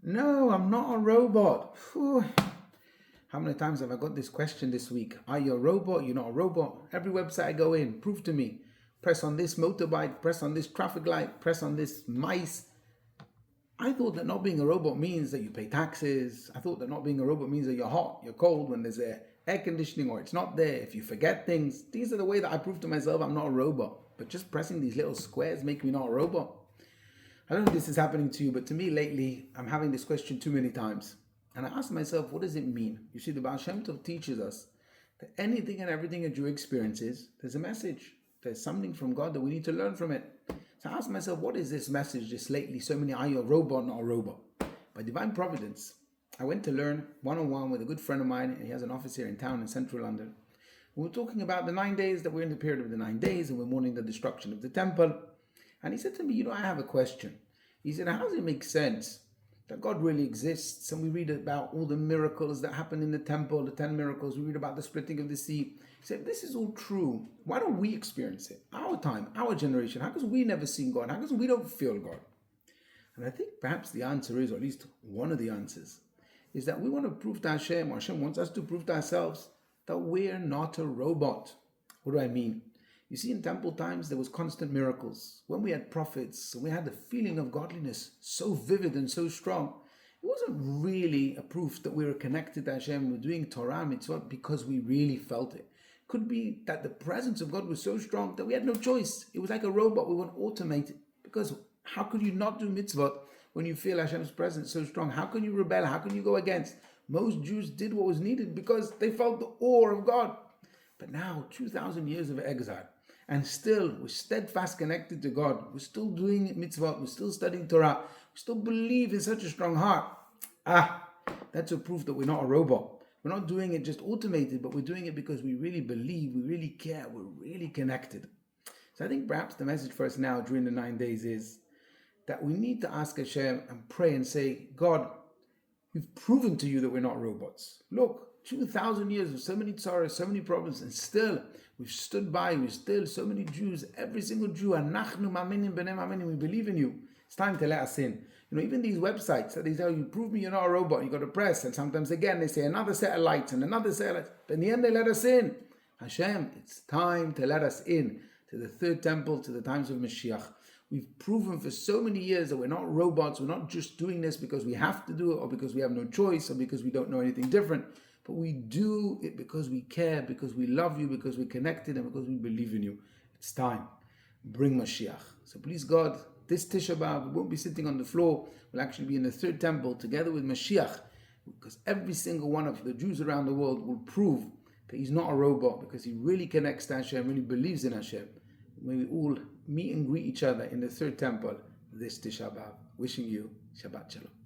No, I'm not a robot. Phew. How many times have I got this question this week? Are you a robot? You're not a robot. Every website I go in, prove to me. Press on this motorbike, press on this traffic light, press on this mice. I thought that not being a robot means that you pay taxes. I thought that not being a robot means that you're hot, you're cold when there's air conditioning or it's not there. If you forget things, these are the way that I prove to myself I'm not a robot. But just pressing these little squares make me not a robot. I don't know if this is happening to you, but to me lately, I'm having this question too many times. And I ask myself, what does it mean? You see, the Baal Shem Tov teaches us that anything and everything a Jew experiences, there's a message. There's something from God that we need to learn from it. So I ask myself, what is this message just lately? So many, are you a robot, not a robot? By divine providence, I went to learn one-on-one with a good friend of mine, and he has an office here in town in central London. We were talking about the 9 days, that we're in the period of the 9 days, and we're mourning the destruction of the temple. And he said to me, I have a question. He said, how does it make sense that God really exists? And we read about all the miracles that happened in the temple, the 10 miracles. We read about the splitting of the sea. He said, this is all true. Why don't we experience it? Our time, our generation. How come we never seen God? How come we don't feel God? And I think perhaps the answer is, or at least one of the answers, is that we want to prove to Hashem, or Hashem wants us to prove to ourselves that we're not a robot. What do I mean? You see, in temple times, there was constant miracles. When we had prophets, we had the feeling of godliness so vivid and so strong. It wasn't really a proof that we were connected to Hashem, we're doing Torah mitzvot because we really felt it. Could be that the presence of God was so strong that we had no choice. It was like a robot, we weren't automated. Because how could you not do mitzvot when you feel Hashem's presence so strong? How can you rebel? How can you go against? Most Jews did what was needed because they felt the awe of God. But now, 2,000 years of exile, and still we're steadfast connected to God. We're still doing mitzvot. We're still studying Torah. We still believe in such a strong heart. That's a proof that we're not a robot. We're not doing it just automated, but we're doing it because we really believe, we really care, we're really connected. So I think perhaps the message for us now during the 9 days is that we need to ask Hashem and pray and say, God, we've proven to you that we're not robots. Look, 2,000 years of so many tzaras, so many problems, and still we've stood by, we're still so many Jews, every single Jew, anachnu ma'aminim b'nei ma'aminim, we believe in you. It's time to let us in. Even these websites that they tell you, prove me you're not a robot, you got to press, and sometimes again they say another set of lights and another set of lights, but in the end they let us in. Hashem, it's time to let us in to the third temple, to the times of Mashiach. We've proven for so many years that we're not robots, we're not just doing this because we have to do it, or because we have no choice, or because we don't know anything different, but we do it because we care, because we love you, because we're connected, and because we believe in you. It's time. Bring Mashiach. So please God, this Tisha B'Av, we won't be sitting on the floor. We'll actually be in the third temple together with Mashiach, because every single one of the Jews around the world will prove that he's not a robot, because he really connects to Hashem, really believes in Hashem. May we all meet and greet each other in the third temple this Tisha B'Av. Wishing you Shabbat Shalom.